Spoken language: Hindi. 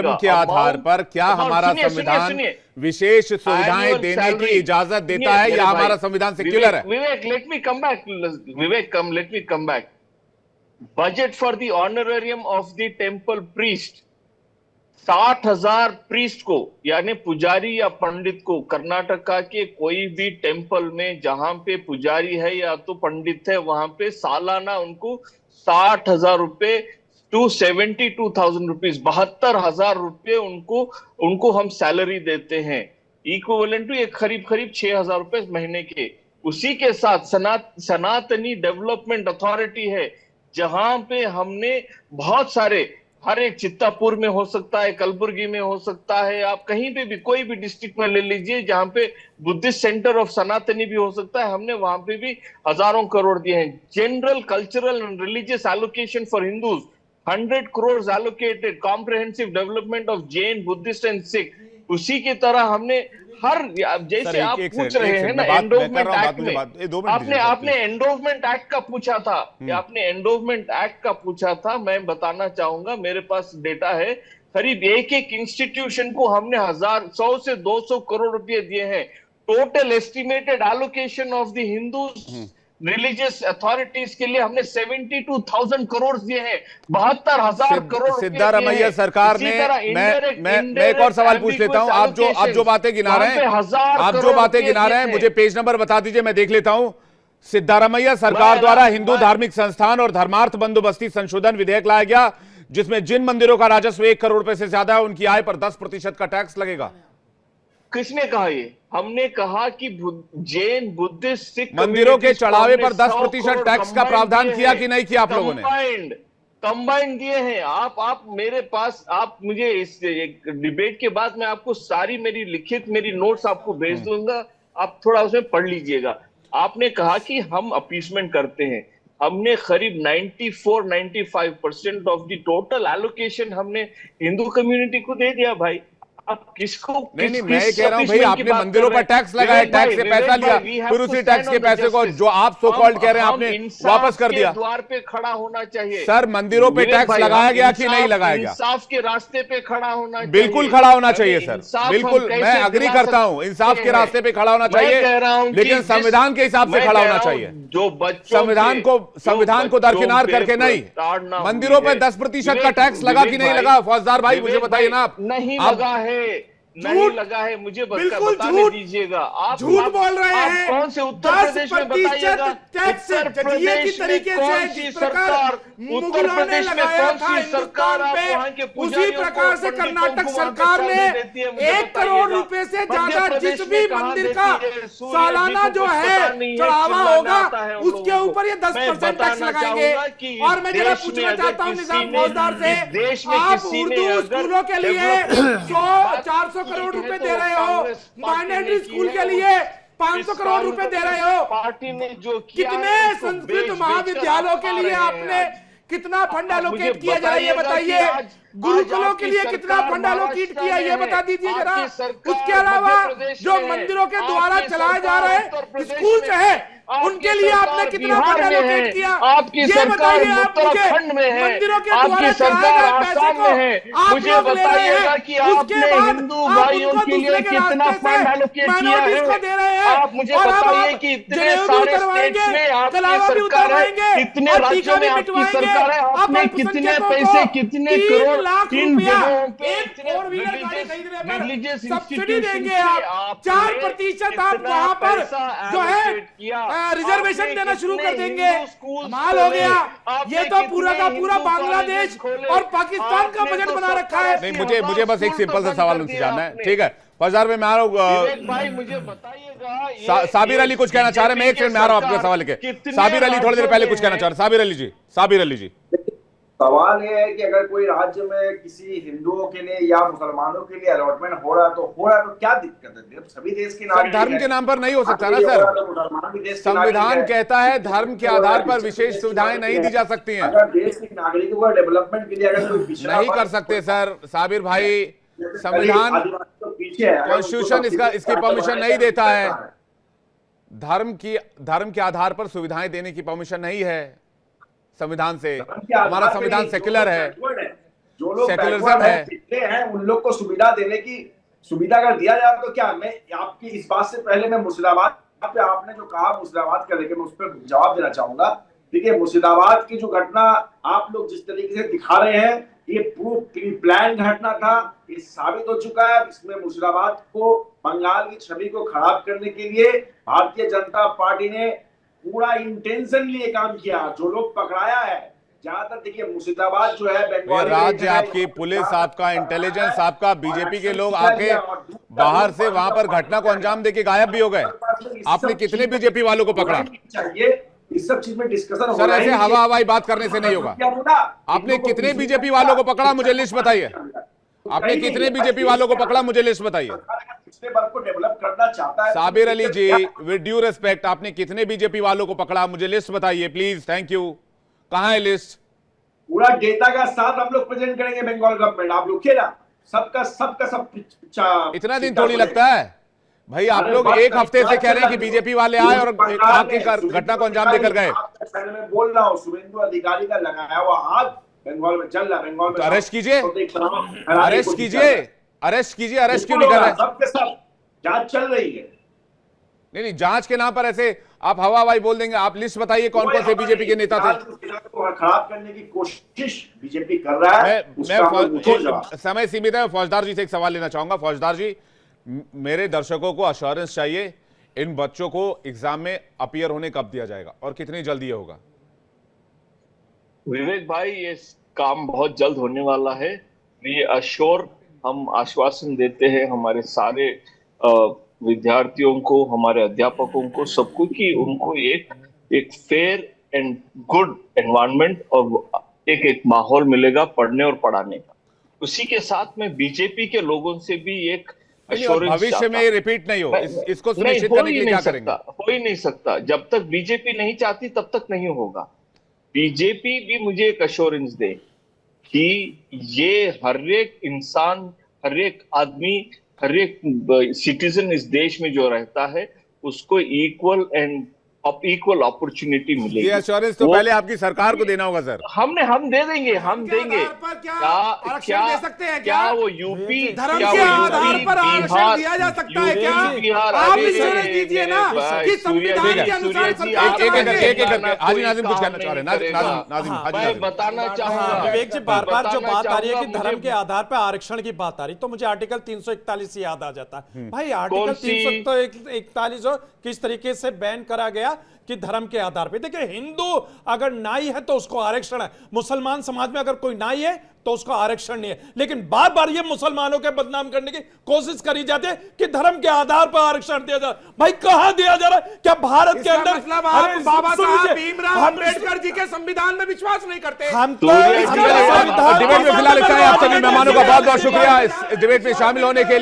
धर्म के आधार पर क्या हमारा संविधान विशेष सुविधाएं देने की इजाजत देता है या हमारा संविधान सेक्युलर है? Vivek, let me come back. Let me come back. Budget for the honorarium of the temple priest, 60,000 priest को यानी पुजारी या पंडित को कर्नाटका के कोई भी टेम्पल में जहां पे पुजारी है या तो पंडित है वहां पे सालाना उनको 60,000 रुपए टू 72,000 रुपीज, 72,000 रुपये उनको हम सैलरी देते हैं, इक्विवेलेंट टू ये करीब 6,000 रुपए महीने के। उसी के साथ सनातनी डेवलपमेंट अथॉरिटी है जहां पे हमने बहुत सारे, हर एक चित्तापुर में हो सकता है, कलबुर्गी में हो सकता है, आप कहीं पे भी कोई भी डिस्ट्रिक्ट में ले लीजिए जहां पे बुद्धिस्ट सेंटर ऑफ सनातनी भी हो सकता है, हमने वहां पे भी हजारों करोड़ दिए हैं। General cultural and religious allocation for Hindus 100 crores allocated, comprehensive development of Jain, Buddhist and Sikh। उसी की तरह हमने हर, जैसे आप पूछ रहे हैं ना एंडोवमेंट एक्ट में, आपने एंडोवमेंट एक्ट का पूछा था, आपने एंडोवमेंट एक्ट का पूछा था, मैं बताना चाहूंगा, मेरे पास डेटा है, करीब एक इंस्टीट्यूशन को हमने 100 से 200 करोड़ रुपए दिए हैं। Total estimated allocation of the Hindus religious authorities के लिए हमने 72,000 करोड़ दिए हैं, 72,000 करोड़। सिद्धारमैया सरकार ने, मैं एक और सवाल पूछ लेता हूं, आप जो बातें गिना रहे हैं, मुझे पेज नंबर बता दीजिए, मैं देख लेता हूं। सिद्धारमैया सरकार द्वारा हिंदू धार्मिक संस्थान और धर्मार्थ बंदोबस्ती संशोधन विधेयक लाया गया, जिसमें जिन मंदिरों का राजस्व 1 करोड़ रुपए से ज्यादा है उनकी आय पर 10% का टैक्स लगेगा। किसने कहा ये? हमने कहा कि जैन, बुद्धिस्ट, सिख मंदिरों के चढ़ावे पर 10% टैक्स का प्रावधान किया कि नहीं किया आप लोगों ने? कंबाइंड दिए हैं। आप मेरे पास, आप मुझे इस डिबेट के बाद मैं आपको सारी मेरी लिखित मेरी नोट्स आपको भेज दूंगा, आप थोड़ा उसमें पढ़ लीजिएगा। आपने कहा कि हम अपीसमेंट करते हैं, हमने करीब 94-95% ऑफ द टोटल एलोकेशन हमने हिंदू कम्युनिटी को दे दिया भाई। अब किसको नहीं, मैं कह रहा हूं भाई, आपने मंदिरों पर टैक्स लगाया, टैक्स से पैसा लिया, फिर उसी टैक्स के पैसे को जो आप सो कॉल्ड कह रहे हैं आपने वापस कर दिया। द्वार पे खड़ा होना चाहिए सर, मंदिरों पे टैक्स लगाया गया कि नहीं लगाया गया? इंसाफ के रास्ते पे खड़ा होना चाहिए। बिल्कुल खड़ा होना चाहिए सर, बिल्कुल मैं अग्री करता हूं, इंसाफ के रास्ते पे खड़ा होना चाहिए, लेकिन संविधान के हिसाब से खड़ा होना चाहिए। जो संविधान को दरकिनार करके नहीं। मंदिरों पे 10% का टैक्स लगा कि नहीं लगा? फौजदार भाई मुझे बताइए ना। आप नहीं लगा है, नहीं लगा है, मुझे बताने दीजिएगा। आप झूठ बोल रहे हैं। कौन से उत्तर प्रदेश में बताइएगा? उत्तर प्रदेश में कौन सी सरकार, उत्तर प्रदेश में कौन सी सरकार, आप वहां के उसी प्रकार से कर्नाटक सरकार ने 1 करोड़ रुपए से ज्यादा जिस भी मंदिर का सालाना जो है चढ़ावा होगा उसके ऊपर ये 10% टैक्स लगाएंगे। और मैं जरा पूछना चाहता हूँ निजाम फौजदार से, आप उर्दू स्कूलों के लिए 400 करोड़ रुपए दे रहे हो, माइनॉरिटी स्कूल के लिए 500 करोड़ रुपए दे रहे हो, पार्टी ने जो किया, कितने संस्कृत महाविद्यालयों के लिए आपने कितना फंड एलोकेट किया जरा ये बताइए, गुरुकुलों के लिए कितना फंड एलोकेट किया ये बता दीजिए जरा। उसके अलावा जो मंदिरों के द्वारा चलाए जा रहे स्कूल है उनके लिए आपने कितना फंड एलोकेट किया आपकी सरकार उत्तराखंड में है, मंदिरों के आपकी सरकार आसाम में है, मुझे बताइएगा कि आपने हिंदू भाइयों के लिए कितना फंड एलोकेट किया है। आप मुझे बताइए कि इतने सारे स्टेट्स में आपकी सरकार है, कितने राज्यों में आपकी सरकार है, आपने कितने पैसे, कितने करोड़ इन जगहों पे रिलीजियस सब्सिडी देंगे आप, 4% आप वहां पर जो है रिजर्वेशन देना शुरू कर देंगे। कमाल हो गया, ये तो पूरा का पूरा बांग्लादेश और पाकिस्तान का बजट बना रखा है। नहीं, मुझे बस एक सिंपल सा सवाल उनसे जानना है, ठीक है फौजदार भाई, मैं आ रहा हूँ। भाई मुझे बताइएगा, साबिर अली कुछ कहना चाह रहे हैं, मैं एक सेकंड में आ रहा हूँ आपका सवाल लेके। साबिर अली थोड़ी देर पहले कुछ कहना चाह रहे हैं, साबिर अली जी। सवाल ये है कि अगर कोई राज्य में किसी हिंदुओं के लिए या मुसलमानों के लिए अलॉटमेंट हो रहा है तो क्या दिक्कत है? सभी देश के नागरिक धर्म के नाम पर नहीं हो सकता ना सर, संविधान कहता है धर्म के आधार पर विशेष सुविधाएं नहीं दी जा सकती हैं। अगर देश के नागरिकों का डेवलपमेंट के लिए अगर कोई नहीं कर सकते सर, साबिर भाई, संविधान कॉन्स्टिट्यूशन इसकी परमिशन नहीं देता है। धर्म के आधार पर सुविधाएं देने की परमिशन नहीं है संविधान से, हमारा संविधान सेक्युलर है। जो लोग सेकुलरिज्म backward है, पिछड़े हैं, उन लोग को सुविधा देने की सुविधा अगर दिया जाए तो क्या, मैं आपकी इस बात से पहले मैं मुर्शिदाबाद पे आपने जो कहा मुर्शिदाबाद का लेके मैं उस पर जवाब देना चाहूंगा। देखिए मुर्शिदाबाद की जो घटना आप लोग जिस तरीके से दिखा रहे हैं, ये प्री प्लान घटना था, ये साबित हो चुका है। इसमें मुर्शिदाबाद को, बंगाल की छवि को खराब करने के लिए भारतीय जनता पार्टी ने पूरा इंटेंशनली ये काम किया। जो लोग पकड़ाया है, ज्यादातर देखिए मुर्शिदाबाद जो है बंगाल राज्य आपकी पुलिस, आपका इंटेलिजेंस, आपका बीजेपी के लोग आके बाहर से वहां पर घटना को अंजाम देके गायब भी हो गए। आपने कितने बीजेपी वालों को पकड़ा? चाहिए इस सब चीज में डिस्कशन सर ऐसे हवा हवाई बात करने से नहीं होगा। आपने कितने बीजेपी वालों को पकड़ा, मुझे लिस्ट बताइए। आपने कितने बीजेपी वालों को पकड़ा, मुझे लिस्ट बताइए। को डेवलप करना चाहता है साबिर अली जी, विद ड्यू रिस्पेक्ट, आपने कितने बीजेपी वालों को पकड़ा, मुझे लिस्ट बताइए प्लीज। Thank you. कहां है लिस्ट? पूरा डेटा का साथ हम लोग प्रेजेंट करेंगे बंगाल गवर्नमेंट। आप लोग खेला सबका सब इतना दिन थोड़ी लगता है भाई। आप लोग एक हफ्ते से कह रहे हैं कि बीजेपी वाले आए और आके घटना को अंजाम देकर गए। मैं बोल रहा हूँ शुभेंदु अधिकारी का लगाया हुआ हाथ बंगाल में चल रहा है। बंगाल में तो अरेस्ट कीजिए, अरेस्ट कीजिए, अरेस्ट कीजिए। अरेस्ट क्यों नहीं कर रहे? सबके सब जांच चल रही है। नहीं, जांच के नाम पर ऐसे आप हवा हवाई बोल देंगे। आप लिस्ट बताइए कौन कौन से बीजेपी के नेता थे। खराब करने की कोशिश बीजेपी कर रहा है। मैं समय सीमित है, फौजदार जी से एक सवाल लेना चाहूंगा। फौजदार जी, मेरे दर्शकों को अश्योरेंस चाहिए, इन बच्चों को एग्जाम में अपीयर होने कब दिया जाएगा और कितनी जल्दी ये होगा? विवेक भाई, ये काम बहुत जल्द होने वाला है। ये अश्योर हम आश्वासन देते हैं हमारे सारे विद्यार्थियों को, हमारे अध्यापकों को, सबको, कि उनको एक फेयर एंड गुड एनवायरनमेंट और एक माहौल मिलेगा पढ़ने और पढ़ाने का। उसी के साथ में बीजेपी के लोगों से भी एक भविष्य में रिपीट नहीं हो, इसको सुनिश्चित करने के लिए क्या करेंगे? हो ही नहीं सकता। जब तक बीजेपी नहीं चाहती तब तक नहीं होगा। बीजेपी भी मुझे एक अश्योरेंस दे कि ये हर एक इंसान, हर एक आदमी, हर एक सिटीजन इस देश में जो रहता है उसको इक्वल अपॉर्चुनिटी मिलेगी। ये एश्योरेंस तो पहले आपकी सरकार को देना होगा सर। हम दे देंगे। क्या दे सकते हैं? क्या वो यूपी धर्म के आधार पर आरक्षण दिया जा सकता है क्या? आप एश्योरेंस दीजिए ना कि संविधान के अनुसार सरकार। हाजी नाजिम कुछ कहना चाह रहे हैं। नाजिम बताना चाहूंगा विवेक जी, बार बार जो बात आ रही है कि धर्म के आधार पर आरक्षण की बात आ रही, तो मुझे आर्टिकल 341 याद आ जाता है। भाई आर्टिकल 341 किस तरीके से बैन करा गया कि धर्म के आधार पे। देखिए, हिंदू अगर नाई है तो उसको आरक्षण है, मुसलमान समाज में अगर कोई नाई है तो उसको आरक्षण नहीं है। लेकिन बार बार ये मुसलमानों के बदनाम करने की कोशिश करी जाती है कि धर्म के आधार पर आरक्षण दिया जा रहा है। भाई कहां दिया जा रहा है? क्या भारत के अंदर? मतलब आप बाबा साहब भीमराव अंबेडकर जी के संविधान में विश्वास नहीं करते? हम तो डिबेट में फिलहाल इतना ही। आप सभी मेहमानों का बहुत बहुत शुक्रिया इस डिबेट में शामिल होने के लिए।